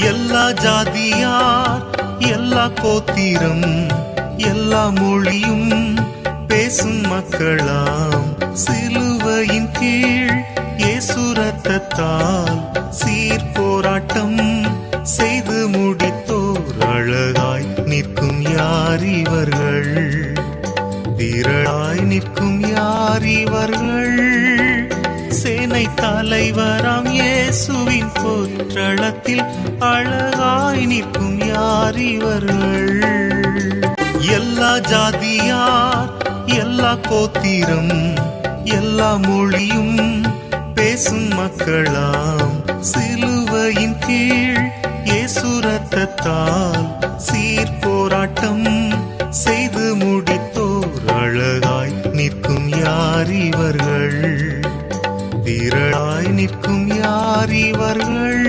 எல்லா ஜாதியார், எல்லா கோத்திரம், எல்லா மொழியும் பேசும் மக்களாம் சிலுவையின் கீழ் இயேசு ரத்தத்தால் சீர் போராட்டம் செய்து முடித்தோர் அழகாய் நிற்கும் யார் இவர்கள்? திரளாய் நிற்கும் யார் இவர்கள்? சேனை தலைவராம் இயேசுவின் போற்றளத்தில் அழகாய் நிற்கும் யார் இவர்கள்? எல்லா ஜாதியார், எல்லா கோத்திரம், எல்லா மொழியும் பேசும் மக்களாம் சிலுவையின் கீழ் இயேசு ரத்தத்தால் சீர் போராட்டம் செய்து முடித்தோர் அழகாய் நிற்கும் யார் இவர்கள்? திரளாய் நிற்கும் யார் இவர்கள்?